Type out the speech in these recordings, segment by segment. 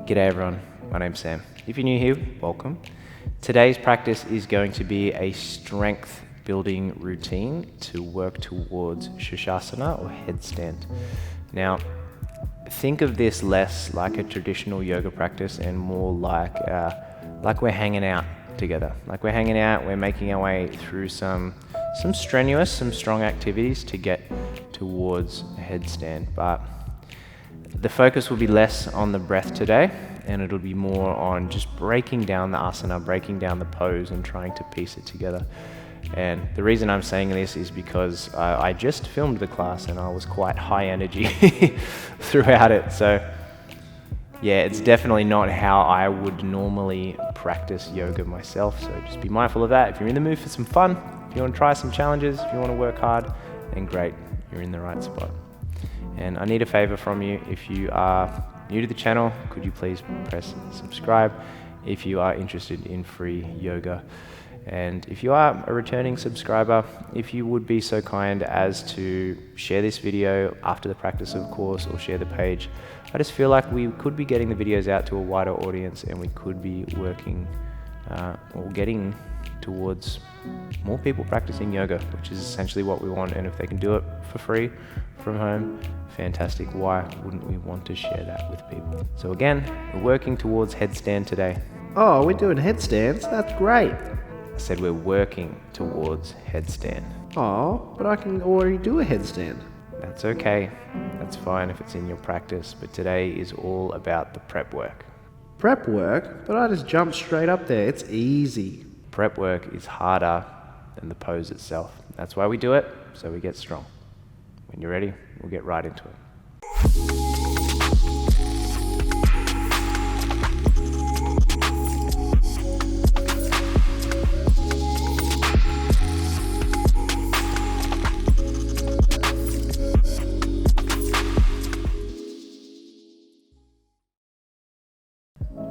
G'day everyone, my name's Sam. If you're new here, welcome. Today's practice is going to be a strength building routine to work towards Sirsana or headstand. Now, think of this less like a traditional yoga practice and more like we're hanging out together. Like we're hanging out, we're making our way through some strenuous, some strong activities to get towards a headstand. But the focus will be less on the breath today, and it'll be more on just breaking down the asana, breaking down the pose and trying to piece it together. And the reason I'm saying this is because I just filmed the class and I was quite high energy throughout it. So yeah, it's definitely not how I would normally practice yoga myself. So just be mindful of that. If you're in the mood for some fun, if you want to try some challenges, if you want to work hard, then great, you're in the right spot. And I need a favor from you. If you are new to the channel, could you please press subscribe if you are interested in free yoga. And if you are a returning subscriber, if you would be so kind as to share this video after the practice, of course, or share the page. I just feel like we could be getting the videos out to a wider audience, and we could be working or getting towards more people practicing yoga, which is essentially what we want. And if they can do it for free from home, fantastic. Why wouldn't we want to share that with people? So again, we're working towards headstand today. Oh, we're doing headstands? That's great. I said we're working towards headstand. Oh, but I can already do a headstand. That's okay. That's fine if it's in your practice, but today is all about the prep work. Prep work? But I just jumped straight up there. It's easy. Prep work is harder than the pose itself. That's why we do it, so we get strong. When you're ready, we'll get right into it.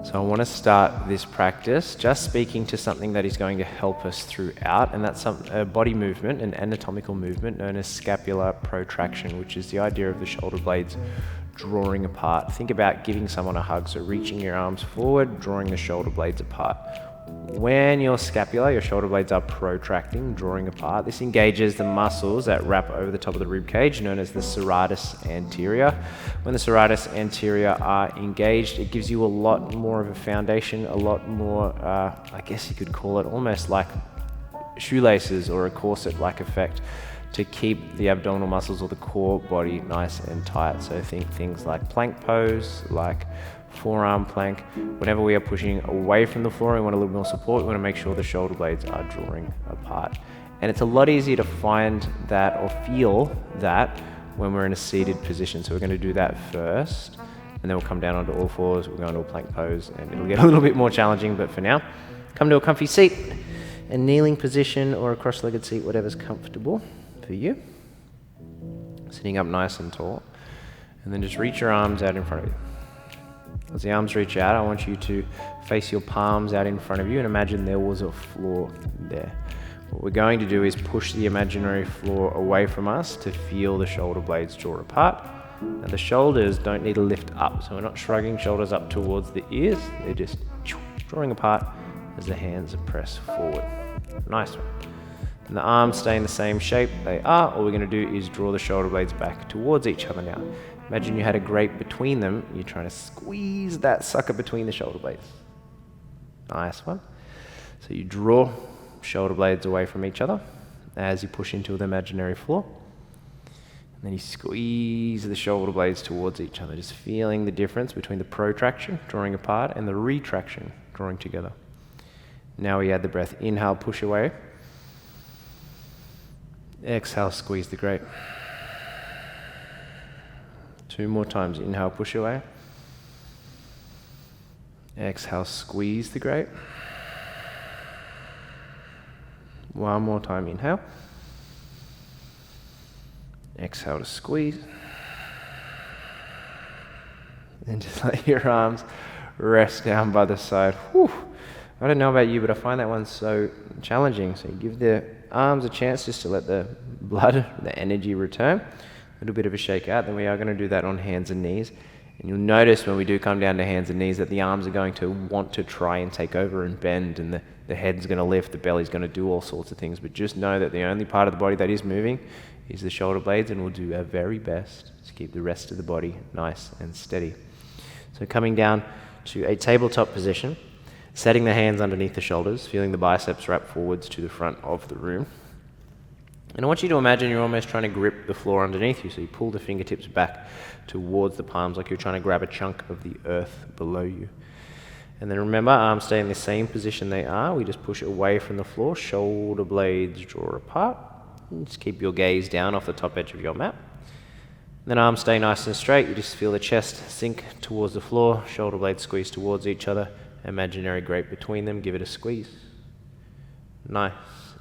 So I want to start this practice just speaking to something that is going to help us throughout, and that's a body movement, an anatomical movement known as Scapula Protraction, which is the idea of the shoulder blades drawing apart. Think about giving someone a hug, so reaching your arms forward, drawing the shoulder blades apart. When your scapula, your shoulder blades are protracting, drawing apart, this engages the muscles that wrap over the top of the rib cage, known as the serratus anterior. When the serratus anterior are engaged, it gives you a lot more of a foundation, a lot more, I guess you could call it almost like shoelaces or a corset-like effect to keep the abdominal muscles or the core body nice and tight. So think things like plank pose, like forearm plank. Whenever we are pushing away from the floor and want a little more support, we want to make sure the shoulder blades are drawing apart. And it's a lot easier to find that or feel that when we're in a seated position. So we're going to do that first, and then we'll come down onto all fours, we'll go into a plank pose, and it'll get a little bit more challenging, but for now, come to a comfy seat, a kneeling position or a cross-legged seat, whatever's comfortable for you. Sitting up nice and tall, and then just reach your arms out in front of you. As the arms reach out, I want you to face your palms out in front of you and imagine there was a floor there. What we're going to do is push the imaginary floor away from us to feel the shoulder blades draw apart. Now the shoulders don't need to lift up, so we're not shrugging shoulders up towards the ears, they're just drawing apart as the hands are pressed forward. Nice one. And the arms stay in the same shape they are. All we're going to do is draw the shoulder blades back towards each other now. Imagine you had a grate between them. You're trying to squeeze that sucker between the shoulder blades. Nice one. So you draw shoulder blades away from each other as you push into the imaginary floor. And then you squeeze the shoulder blades towards each other, just feeling the difference between the protraction, drawing apart, and the retraction, drawing together. Now we add the breath. Inhale, push away. Exhale, squeeze the grate. 2 more times. Inhale, push away. Exhale, squeeze the grate. 1 more time. Inhale. Exhale to squeeze. And just let your arms rest down by the side. Whew. I don't know about you, but I find that one so challenging. So you give the arms a chance just to let the blood, the energy return. A little bit of a shake out. Then we are going to do that on hands and knees. And you'll notice when we do come down to hands and knees that the arms are going to want to try and take over and bend, and the head's going to lift, the belly's going to do all sorts of things. But just know that the only part of the body that is moving is the shoulder blades, and we'll do our very best to keep the rest of the body nice and steady. So coming down to a tabletop position, setting the hands underneath the shoulders, feeling the biceps wrap forwards to the front of the room. And I want you to imagine you're almost trying to grip the floor underneath you, so you pull the fingertips back towards the palms like you're trying to grab a chunk of the earth below you. And then remember, arms stay in the same position they are. We just push away from the floor, shoulder blades draw apart. And just keep your gaze down off the top edge of your mat. And then arms stay nice and straight. You just feel the chest sink towards the floor, shoulder blades squeeze towards each other. Imaginary grate between them, give it a squeeze. Nice.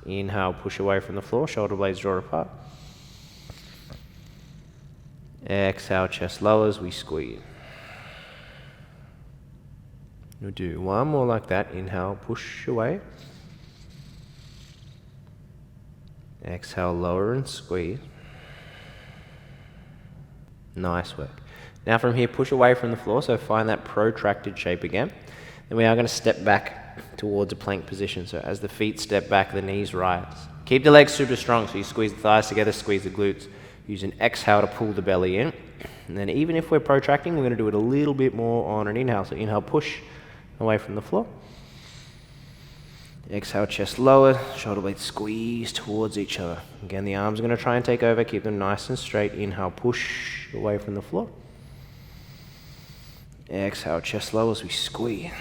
Inhale, push away from the floor, shoulder blades draw apart. Exhale, chest lowers, we squeeze. We'll do one more like that. Inhale, push away. Exhale, lower and squeeze. Nice work. Now from here, push away from the floor, so find that protracted shape again. Then we are going to step back towards a plank position. So as the feet step back, the knees rise. Keep the legs super strong, so you squeeze the thighs together, squeeze the glutes. Use an exhale to pull the belly in. And then even if we're protracting, we're going to do it a little bit more on an inhale. So inhale, push away from the floor. Exhale, chest lowered, shoulder blades squeeze towards each other. Again, the arms are going to try and take over, keep them nice and straight. Inhale, push away from the floor. Exhale, chest lowers, we squeeze.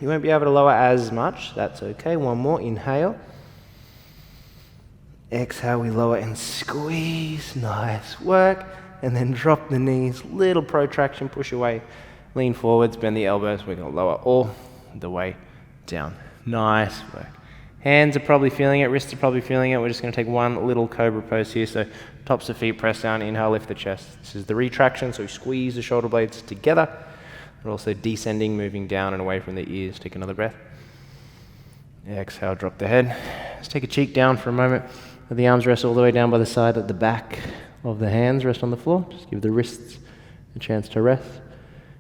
You won't be able to lower as much, that's okay. One more, inhale. Exhale, we lower and squeeze, nice work. And then drop the knees, little protraction, push away. Lean forwards, bend the elbows, we're going to lower all the way down. Nice work. Hands are probably feeling it, wrists are probably feeling it. We're just going to take one little Cobra Pose here. So tops of feet press down, inhale, lift the chest. This is the retraction, so we squeeze the shoulder blades together. We're also descending, moving down and away from the ears. Take another breath. Exhale, drop the head. Let's take a cheek down for a moment. Let the arms rest all the way down by the side at the back of the hands. Rest on the floor. Just give the wrists a chance to rest.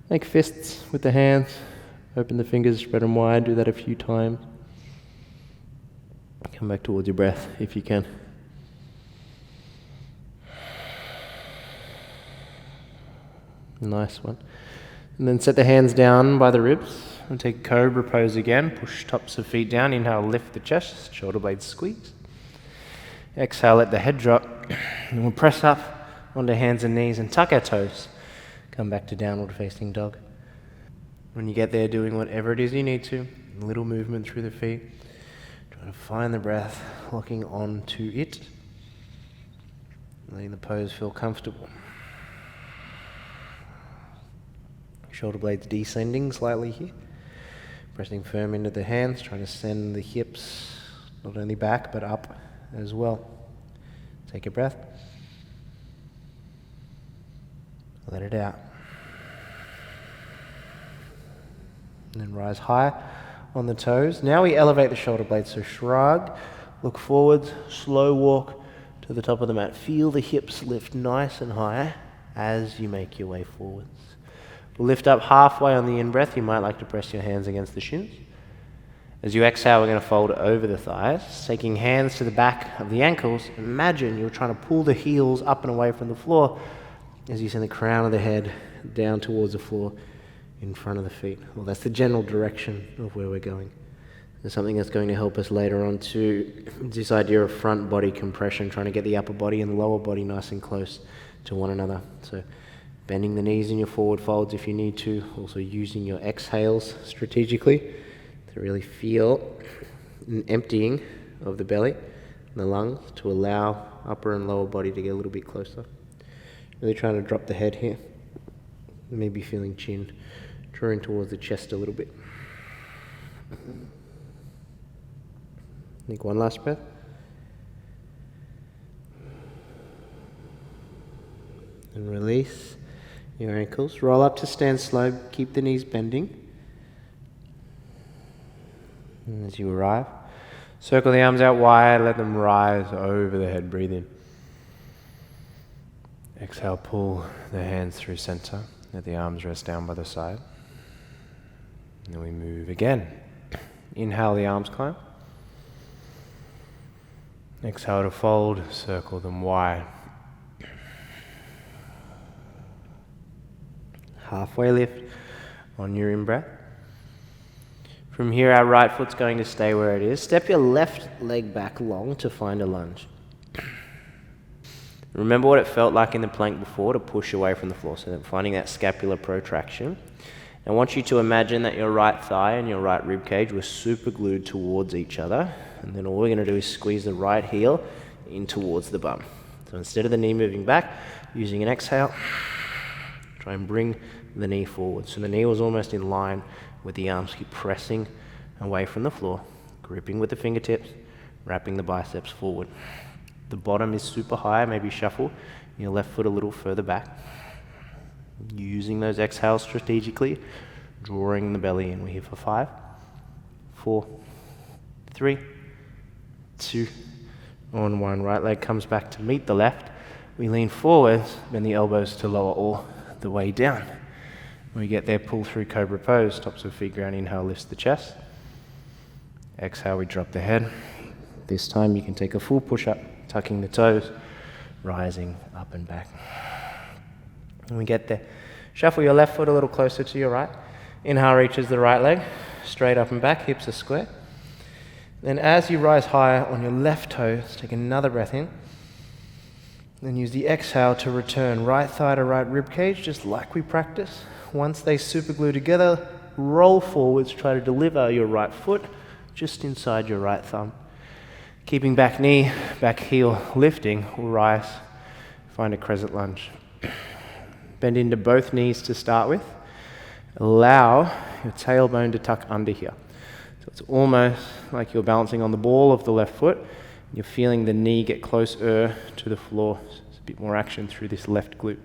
Make fists with the hands. Open the fingers, spread them wide. Do that a few times. Come back towards your breath if you can. Nice one. And then set the hands down by the ribs and take Cobra Pose again. Push tops of feet down. Inhale, lift the chest. Shoulder blades squeeze. Exhale, let the head drop. And we'll press up onto hands and knees and tuck our toes. Come back to downward facing dog. When you get there, doing whatever it is you need to. Little movement through the feet. Try to find the breath, locking on to it. Letting the pose feel comfortable. Shoulder blades descending slightly here. Pressing firm into the hands, trying to send the hips not only back but up as well. Take a breath. Let it out. And then rise high on the toes. Now we elevate the shoulder blades, so shrug, look forwards, slow walk to the top of the mat. Feel the hips lift nice and high as you make your way forwards. We'll lift up halfway on the in-breath. You might like to press your hands against the shins. As you exhale, we're going to fold over the thighs, taking hands to the back of the ankles. Imagine you're trying to pull the heels up and away from the floor as you send the crown of the head down towards the floor in front of the feet. Well, that's the general direction of where we're going. There's something that's going to help us later on too, this idea of front body compression, trying to get the upper body and the lower body nice and close to one another. So bending the knees in your forward folds if you need to, also using your exhales strategically to really feel an emptying of the belly and the lungs to allow upper and lower body to get a little bit closer. Really trying to drop the head here, maybe feeling chin drawing towards the chest a little bit. Take one last breath. And release your ankles. Roll up to stand slow. Keep the knees bending. And as you arrive, circle the arms out wide. Let them rise over the head. Breathe in. Exhale, pull the hands through center. Let the arms rest down by the side. And then we move again. Inhale, the arms climb. Exhale to fold, circle them wide. Halfway lift on your in-breath. From here, our right foot's going to stay where it is. Step your left leg back long to find a lunge. Remember what it felt like in the plank before to push away from the floor, so then finding that scapular protraction. I want you to imagine that your right thigh and your right rib cage were super glued towards each other, and then all we're going to do is squeeze the right heel in towards the bum. So instead of the knee moving back, using an exhale, try and bring the knee forward. So the knee was almost in line with the arms. Keep pressing away from the floor, gripping with the fingertips, wrapping the biceps forward. The bottom is super high, maybe shuffle your left foot a little further back. Using those exhales strategically, drawing the belly in. We're here for 5, 4, 3, 2, on 1. Right leg comes back to meet the left. We lean forwards, bend the elbows to lower all the way down. When we get there, pull through Cobra Pose, tops of feet ground. Inhale, lifts the chest. Exhale, we drop the head. This time you can take a full push-up, tucking the toes, rising up and back. When we get there, shuffle your left foot a little closer to your right. Inhale reaches the right leg, straight up and back, hips are square. Then as you rise higher on your left toes, take another breath in. Then use the exhale to return right thigh to right rib cage, just like we practice. Once they super glue together, roll forwards, try to deliver your right foot just inside your right thumb. Keeping back knee, back heel lifting, we'll rise, find a crescent lunge. Bend into both knees to start with. Allow your tailbone to tuck under here. So it's almost like you're balancing on the ball of the left foot. You're feeling the knee get closer to the floor. So there's a bit more action through this left glute.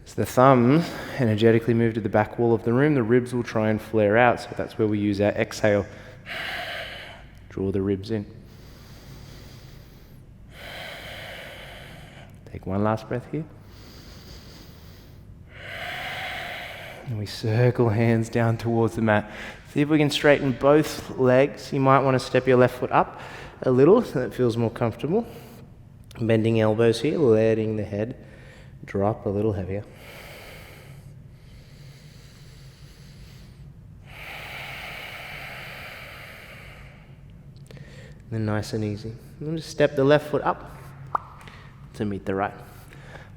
As the thumbs energetically move to the back wall of the room, the ribs will try and flare out. So that's where we use our exhale. Draw the ribs in. Take one last breath here. And we circle hands down towards the mat. See if we can straighten both legs. You might want to step your left foot up a little so that it feels more comfortable. Bending elbows here, letting the head drop a little heavier. Then nice and easy. And just step the left foot up to meet the right.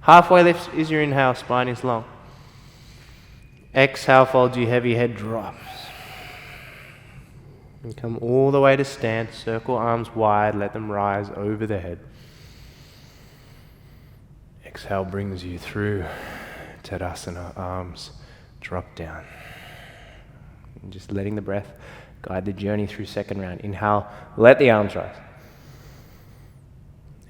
Halfway lift is your inhale, spine is long. Exhale, fold your heavy head drops. And come all the way to stand, circle arms wide, let them rise over the head. Exhale brings you through Tadasana, arms drop down. And just letting the breath guide the journey through second round. Inhale, let the arms rise.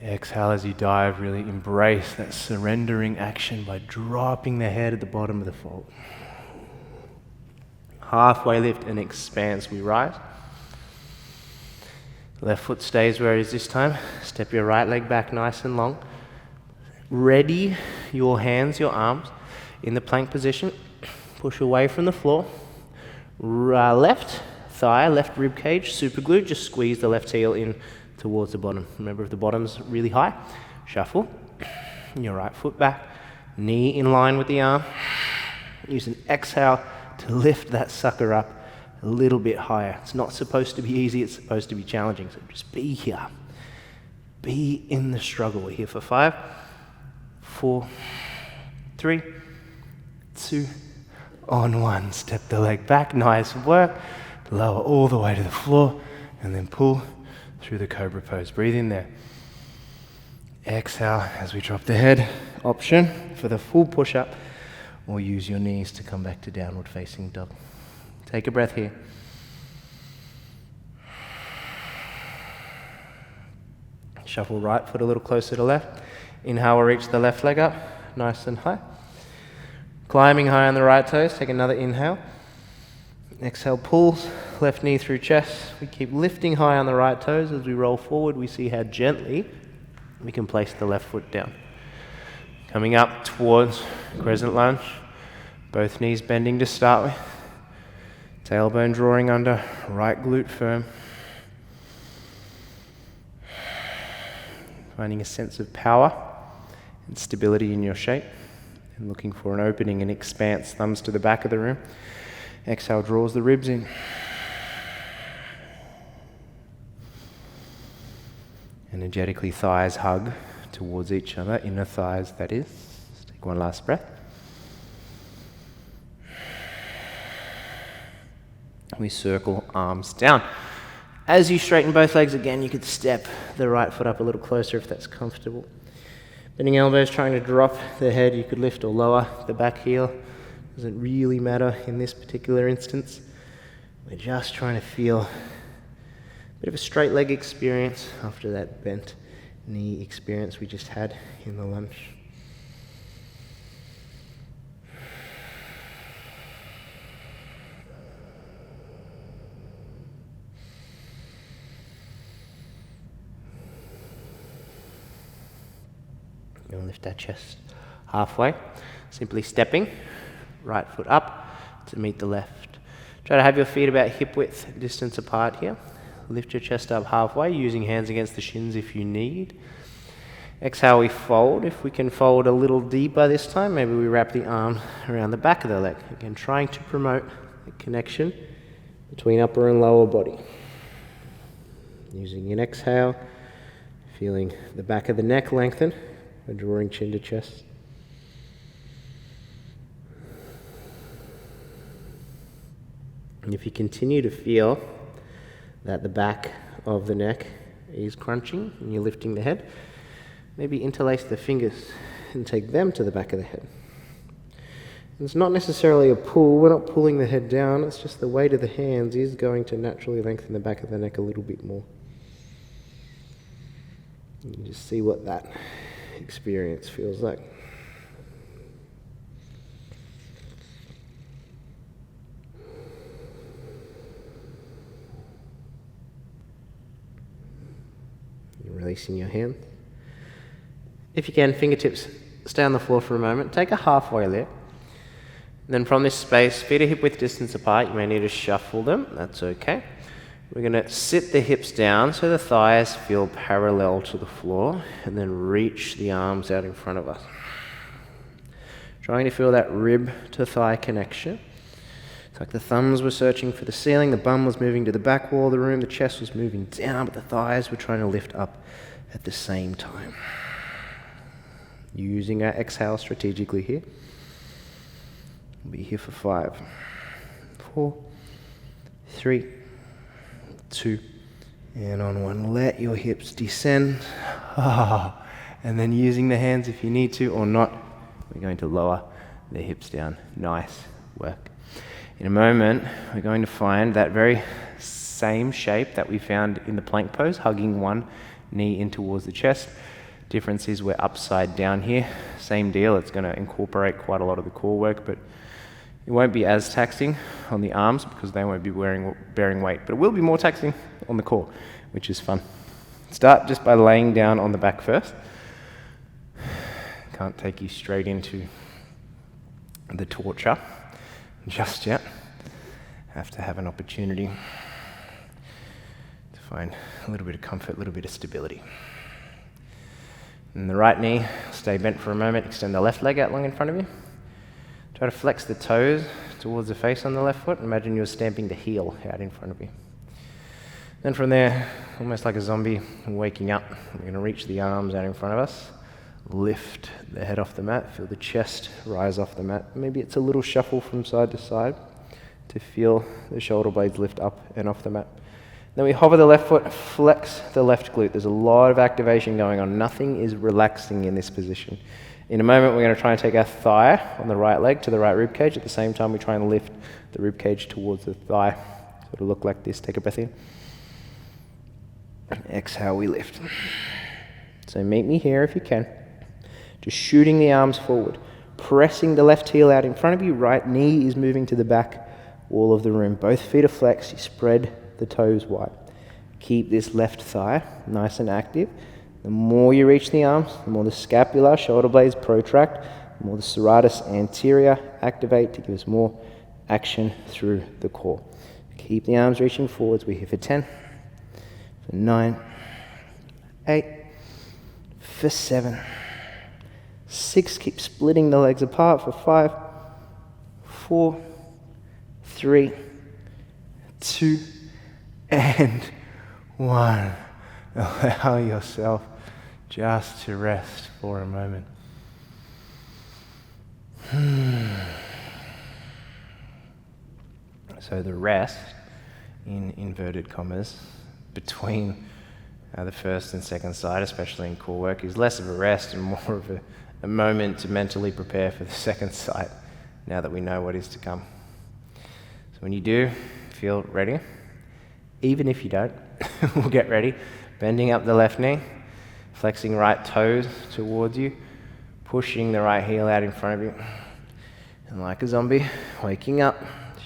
Exhale as you dive, really embrace that surrendering action by dropping the head at the bottom of the fold. Halfway lift and expanse, we rise. Left foot stays where it is this time. Step your right leg back nice and long. Ready your hands, your arms in the plank position. Push away from the floor. Left thigh, left rib cage, super glute. Just squeeze the left heel in towards the bottom. Remember, if the bottom's really high, shuffle. Your right foot back. Knee in line with the arm. Use an exhale to lift that sucker up a little bit higher. It's not supposed to be easy, it's supposed to be challenging. So just be here. Be in the struggle. We're here for 5, 4, 3, 2, on 1. Step the leg back, nice work. Lower all the way to the floor and then pull through the Cobra Pose. Breathe in there. Exhale as we drop the head. Option for the full push-up, or use your knees to come back to downward facing dog. Take a breath here. Shuffle right foot a little closer to left. Inhale, we'll reach the left leg up, nice and high. Climbing high on the right toes, take another inhale. Exhale, pulls, left knee through chest. We keep lifting high on the right toes. As we roll forward, we see how gently we can place the left foot down. Coming up towards Crescent Lunge. Both knees bending to start with. Tailbone drawing under, right glute firm. Finding a sense of power and stability in your shape. And looking for an opening and expanse, thumbs to the back of the room. Exhale, draws the ribs in. Energetically, thighs hug towards each other, inner thighs that is. Let's take one last breath. We circle arms down. As you straighten both legs again, you could step the right foot up a little closer if that's comfortable. Bending elbows, trying to drop the head, you could lift or lower the back heel. Doesn't really matter in this particular instance. We're just trying to feel a bit of a straight leg experience after that bent knee experience we just had in the lunge. You'll lift that chest halfway, simply stepping, right foot up to meet the left. Try to have your feet about hip width distance apart here. Lift your chest up halfway, using hands against the shins if you need. Exhale, we fold. If we can fold a little deeper this time, maybe we wrap the arm around the back of the leg. Again, trying to promote the connection between upper and lower body. Using an exhale, feeling the back of the neck lengthen. By drawing chin to chest. And if you continue to feel that the back of the neck is crunching and you're lifting the head, maybe interlace the fingers and take them to the back of the head. And it's not necessarily a pull, we're not pulling the head down, it's just the weight of the hands is going to naturally lengthen the back of the neck a little bit more. And you just see what that experience feels like. You're releasing your hand. If you can, fingertips stay on the floor for a moment. Take a halfway lift. And then from this space, feet are hip width distance apart. You may need to shuffle them. That's okay. We're going to sit the hips down so the thighs feel parallel to the floor, and then reach the arms out in front of us. Trying to feel that rib to thigh connection. It's like the thumbs were searching for the ceiling, the bum was moving to the back wall of the room, the chest was moving down, but the thighs were trying to lift up at the same time. Using our exhale strategically here. We'll be here for 5, 4, 3, 2, and on 1, let your hips descend. And then using the hands if you need to or not, we're going to lower the hips down. Nice work. In a moment, we're going to find that very same shape that we found in the plank pose, hugging one knee in towards the chest. Difference is we're upside down here. Same deal, it's going to incorporate quite a lot of the core work, but it won't be as taxing on the arms because they won't be bearing weight, but it will be more taxing on the core, which is fun. Start just by laying down on the back first. Can't take you straight into the torture just yet. Have to have an opportunity to find a little bit of comfort, a little bit of stability. And the right knee, stay bent for a moment, extend the left leg out long in front of you. Try to flex the toes towards the face on the left foot. Imagine you're stamping the heel out in front of you. Then from there, almost like a zombie, waking up, we're going to reach the arms out in front of us. Lift the head off the mat, feel the chest rise off the mat. Maybe it's a little shuffle from side to side to feel the shoulder blades lift up and off the mat. Then we hover the left foot, flex the left glute. There's a lot of activation going on. Nothing is relaxing in this position. In a moment, we're going to try and take our thigh on the right leg to the right rib cage. At the same time, we try and lift the rib cage towards the thigh. So it'll look like this. Take a breath in. Exhale, we lift. So meet me here if you can. Just shooting the arms forward. Pressing the left heel out in front of you. Right knee is moving to the back wall of the room. Both feet are flexed. You spread the toes wide. Keep this left thigh nice and active. The more you reach the arms, the more the scapula, shoulder blades protract, more the serratus anterior activate to give us more action through the core. Keep the arms reaching forwards. We're here for 10, for 9, 8, for 7, 6. Keep splitting the legs apart for 5, 4, 3, 2, and 1. Allow yourself just to rest for a moment. So the rest, in inverted commas, between the first and second side, especially in core work, is less of a rest and more of a moment to mentally prepare for the second side, now that we know what is to come. So when you do feel ready, even if you don't, we'll get ready. Bending up the left knee, flexing right toes towards you, pushing the right heel out in front of you. And like a zombie, waking up,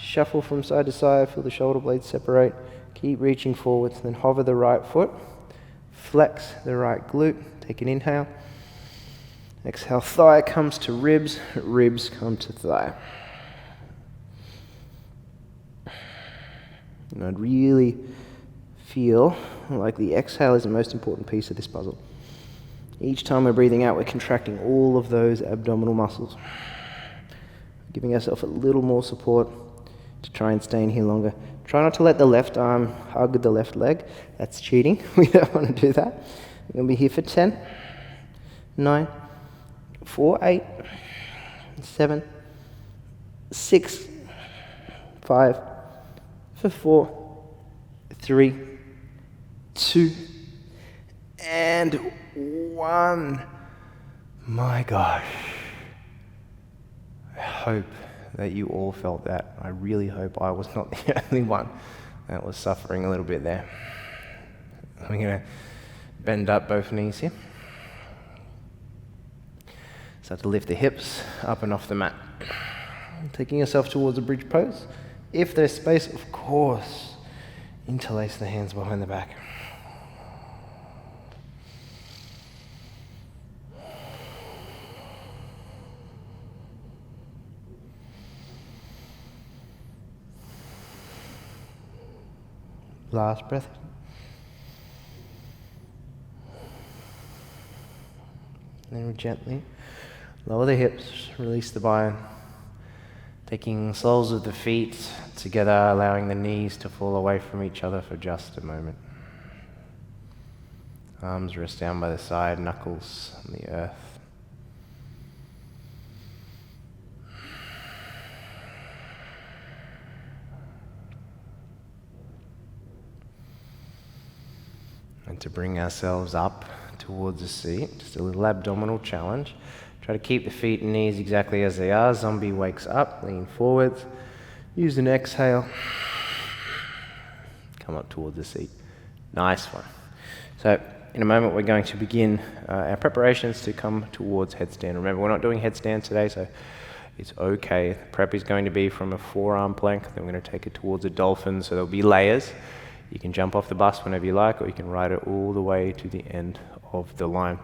shuffle from side to side, feel the shoulder blades separate. Keep reaching forwards, then hover the right foot, flex the right glute, take an inhale. Exhale, thigh comes to ribs, ribs come to thigh. And I'd really feel like the exhale is the most important piece of this puzzle. Each time we're breathing out, we're contracting all of those abdominal muscles, giving ourselves a little more support to try and stay in here longer. Try not to let the left arm hug the left leg. That's cheating. We don't want to do that. We're going to be here for 10, 9, 4, 8, 7, 6, 5, for 4, 3, 2, and 1. My gosh. I hope that you all felt that. I really hope I was not the only one that was suffering a little bit there. I'm going to bend up both knees here. Start to lift the hips up and off the mat. Taking yourself towards a bridge pose. If there's space, of course, interlace the hands behind the back. Last breath. Then gently lower the hips, release the spine. Taking soles of the feet together, allowing the knees to fall away from each other for just a moment. Arms rest down by the side, knuckles on the earth. And to bring ourselves up towards the seat, just a little abdominal challenge. Try to keep the feet and knees exactly as they are. Zombie wakes up, lean forwards. Use an exhale. Come up towards the seat. Nice one. So in a moment we're going to begin our preparations to come towards headstand. Remember, we're not doing headstand today, so it's okay. The prep is going to be from a forearm plank. Then we're going to take it towards a dolphin, so there'll be layers. You can jump off the bus whenever you like, or you can ride it all the way to the end of the line.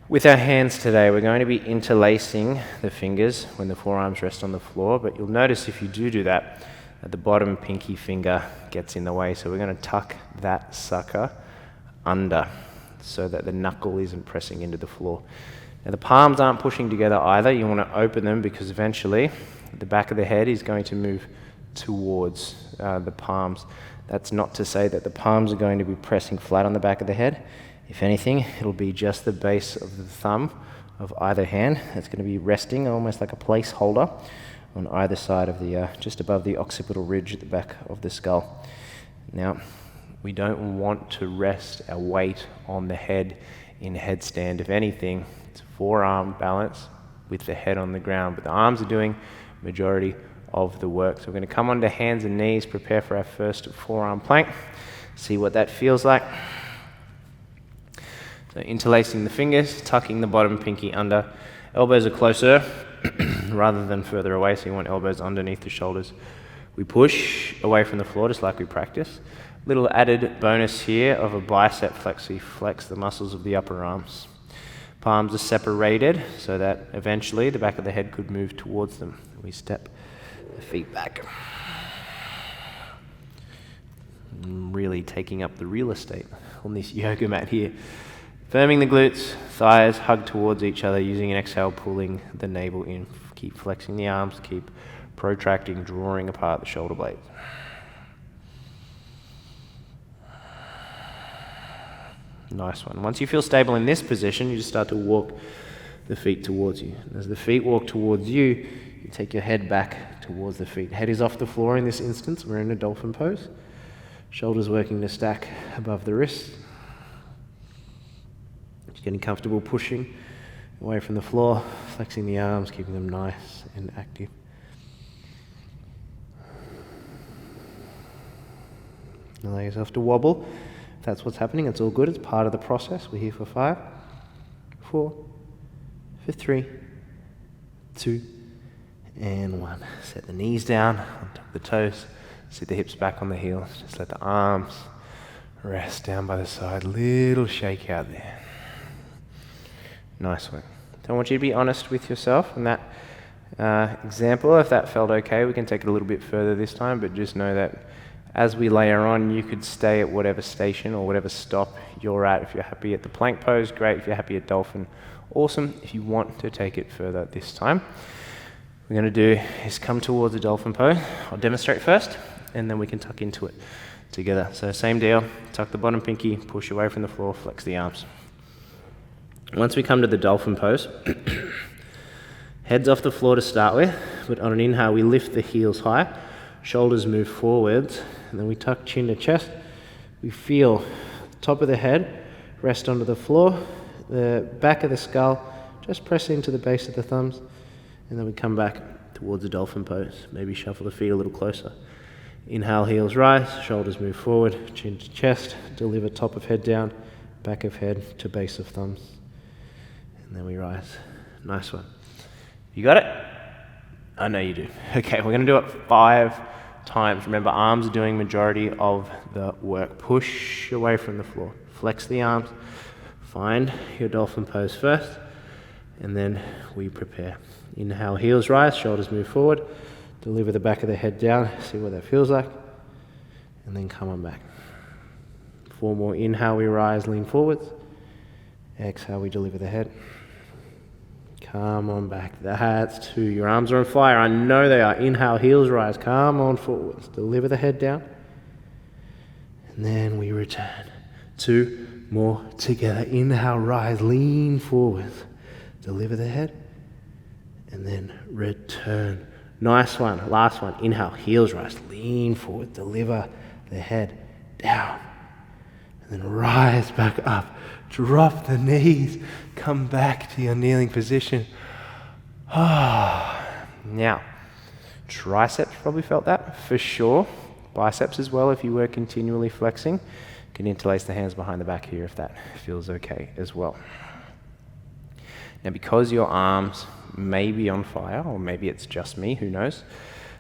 With our hands today, we're going to be interlacing the fingers when the forearms rest on the floor, but you'll notice if you do that the bottom pinky finger gets in the way. So we're going to tuck that sucker under so that the knuckle isn't pressing into the floor. Now the palms aren't pushing together either. You want to open them because eventually the back of the head is going to move towards the palms. That's not to say that the palms are going to be pressing flat on the back of the head. If anything, it'll be just the base of the thumb of either hand that's going to be resting almost like a placeholder on either side of the, just above the occipital ridge at the back of the skull. Now, we don't want to rest our weight on the head in headstand. If anything, it's forearm balance with the head on the ground, but the arms are doing majority of the work. So we're going to come onto hands and knees, prepare for our first forearm plank, see what that feels like. So interlacing the fingers, tucking the bottom pinky under. Elbows are closer rather than further away, so you want elbows underneath the shoulders. We push away from the floor just like we practice. Little added bonus here of a bicep flex, so you flex the muscles of the upper arms. Palms are separated so that eventually the back of the head could move towards them. We step the feet back. Really taking up the real estate on this yoga mat here. Firming the glutes, thighs hug towards each other, using an exhale, pulling the navel in. Keep flexing the arms, keep protracting, drawing apart the shoulder blades. Nice one. Once you feel stable in this position, you just start to walk the feet towards you. As the feet walk towards you, you take your head back towards the feet. Head is off the floor in this instance. We're in a dolphin pose. Shoulders working to stack above the wrists. Just getting comfortable pushing away from the floor, flexing the arms, keeping them nice and active. Allow yourself to wobble. If that's what's happening, it's all good. It's part of the process. We're here for 5, 4, for 3, 2, and 1. Set the knees down on top of the toes. Sit the hips back on the heels. Just let the arms rest down by the side. Little shake out there. Nice one. So I want you to be honest with yourself in that example. If that felt okay, we can take it a little bit further this time, but just know that as we layer on, you could stay at whatever station or whatever stop you're at. If you're happy at the plank pose, great. If you're happy at dolphin, awesome. If you want to take it further this time, what we're going to do is come towards the dolphin pose. I'll demonstrate first, and then we can tuck into it together. So same deal, tuck the bottom pinky, push away from the floor, flex the arms. Once we come to the dolphin pose, head's off the floor to start with, but on an inhale we lift the heels high, shoulders move forwards, and then we tuck chin to chest. We feel the top of the head rest onto the floor, the back of the skull just press into the base of the thumbs, and then we come back towards the dolphin pose. Maybe shuffle the feet a little closer. Inhale, heels rise, shoulders move forward, chin to chest, deliver top of head down, back of head to base of thumbs. And then we rise. Nice one. You got it? I know you do. Okay, we're going to do it 5 times. Remember, arms are doing majority of the work. Push away from the floor. Flex the arms. Find your dolphin pose first, and then we prepare. Inhale, heels rise, shoulders move forward. Deliver the back of the head down. See what that feels like. And then come on back. 4 more. Inhale, we rise, lean forwards. Exhale, we deliver the head. Come on back. That's 2. Your arms are on fire. I know they are. Inhale, heels rise. Come on forwards. Deliver the head down. And then we return. 2 more together. Inhale, rise, lean forwards. Deliver the head. And then return. Nice one. Last one. Inhale, heels rise. Lean forward. Deliver the head down. And then rise back up. Drop the knees. Come back to your kneeling position. Now, triceps probably felt that for sure. Biceps as well if you were continually flexing. You can interlace the hands behind the back here if that feels okay as well. Now, because your arms may be on fire, or maybe it's just me, who knows,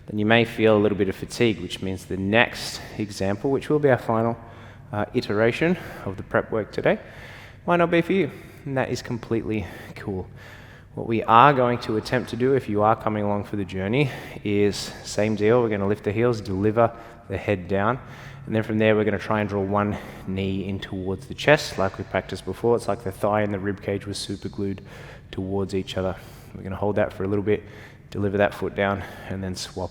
then you may feel a little bit of fatigue, which means the next example, which will be our final iteration of the prep work today, might not be for you, and that is completely cool. What we are going to attempt to do, if you are coming along for the journey, is same deal. We're going to lift the heels, deliver the head down, and then from there we're going to try and draw one knee in towards the chest like we practiced before. It's like the thigh and the rib cage was super glued towards each other. We're going to hold that for a little bit, deliver that foot down, and then swap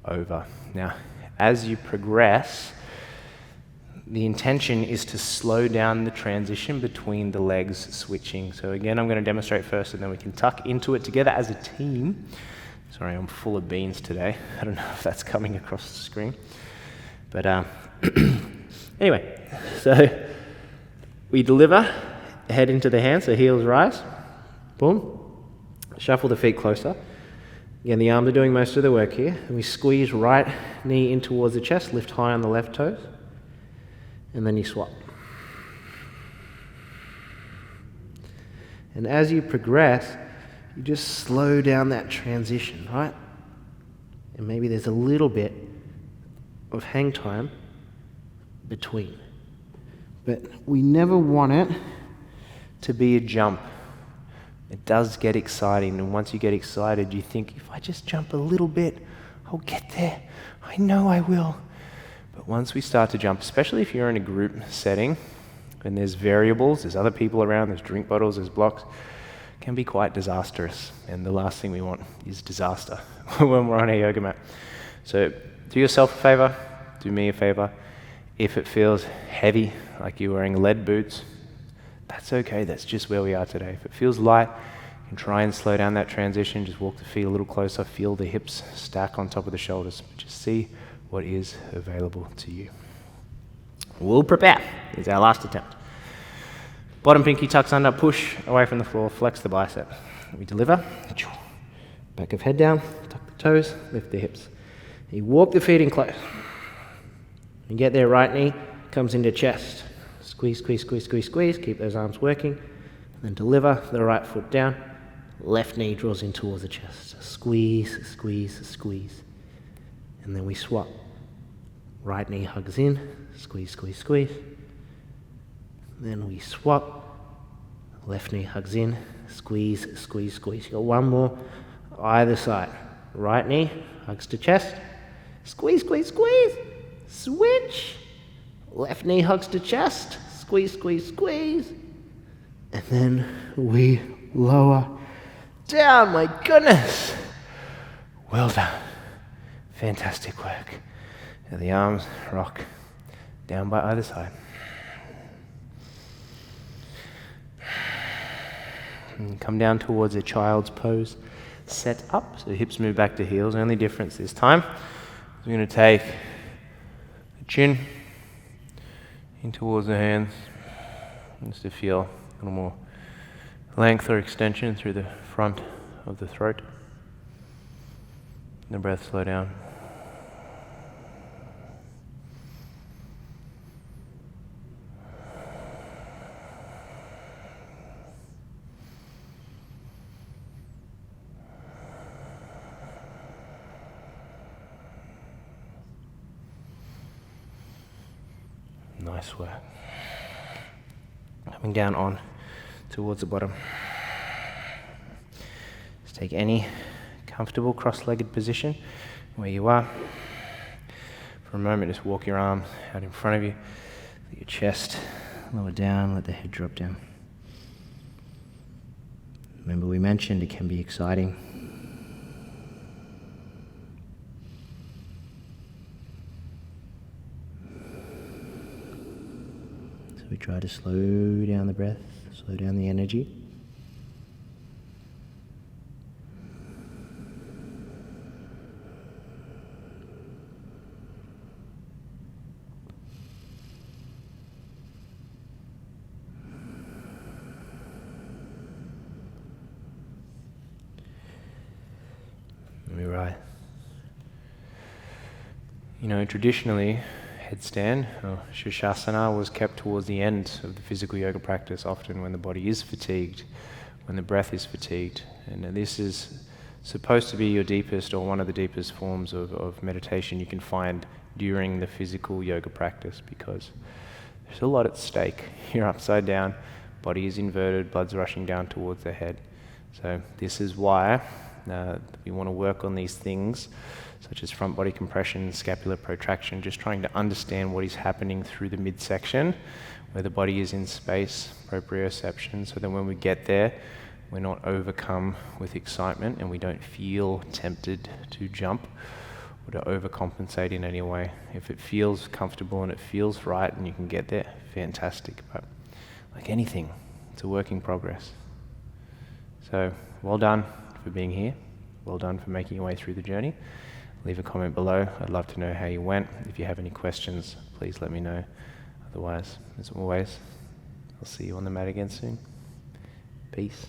over. Now, as you progress, the intention is to slow down the transition between the legs switching. So again, I'm going to demonstrate first, and then we can tuck into it together as a team. Sorry, I'm full of beans today. I don't know if that's coming across the screen. But anyway, so we deliver, head into the hands, so heels rise. Boom. Shuffle the feet closer. Again, the arms are doing most of the work here. And we squeeze right knee in towards the chest, lift high on the left toes. And then you swap. And as you progress, you just slow down that transition, right? And maybe there's a little bit of hang time between. But we never want it to be a jump. It does get exciting, and once you get excited, you think, if I just jump a little bit, I'll get there. I know I will. But once we start to jump, especially if you're in a group setting, and there's variables, there's other people around, there's drink bottles, there's blocks, it can be quite disastrous. And the last thing we want is disaster when we're on a yoga mat. So do yourself a favor, do me a favor. If it feels heavy, like you're wearing lead boots, that's okay, that's just where we are today. If it feels light, you can try and slow down that transition, just walk the feet a little closer, feel the hips stack on top of the shoulders. Just see what is available to you. We'll prepare. Here's our last attempt. Bottom pinky tucks under, push away from the floor, flex the bicep. We deliver. Back of head down, tuck the toes, lift the hips. You walk the feet in close. You get there, right knee comes into chest. Squeeze, squeeze, squeeze, squeeze, squeeze. Keep those arms working. And then deliver the right foot down. Left knee draws in towards the chest. Squeeze, squeeze, squeeze. And then we swap. Right knee hugs in. Squeeze, squeeze, squeeze. Then we swap. Left knee hugs in. Squeeze, squeeze, squeeze. You got one more either side. Right knee hugs to chest. Squeeze, squeeze, squeeze. Switch. Left knee hugs to chest. Squeeze, squeeze, squeeze. And then we lower down. My goodness. Well done. Fantastic work. And the arms rock down by either side. And come down towards a child's pose. Set up, so hips move back to heels. Only difference this time, we're going to take the chin in towards the hands, just to feel a little more length or extension through the front of the throat. The breath slow down. Nice work. Coming down on towards the bottom. Just take any comfortable cross-legged position where you are. For a moment, just walk your arms out in front of you. Let your chest lower down, let the head drop down. Remember, we mentioned it can be exciting. We try to slow down the breath, slow down the energy. Let me rise. You know, traditionally, headstand or Sirsana A was kept towards the end of the physical yoga practice, often when the body is fatigued, when the breath is fatigued. And this is supposed to be your deepest or one of the deepest forms of meditation you can find during the physical yoga practice, because there's a lot at stake. You're upside down, body is inverted, blood's rushing down towards the head. So this is why we want to work on these things, such as front body compression, scapular protraction, just trying to understand what is happening through the midsection, where the body is in space, proprioception, so that when we get there, we're not overcome with excitement and we don't feel tempted to jump or to overcompensate in any way. If it feels comfortable and it feels right and you can get there, fantastic. But like anything, it's a work in progress. So well done for being here. Well done for making your way through the journey. Leave a comment below. I'd love to know how you went. If you have any questions, please let me know. Otherwise, as always, I'll see you on the mat again soon. Peace.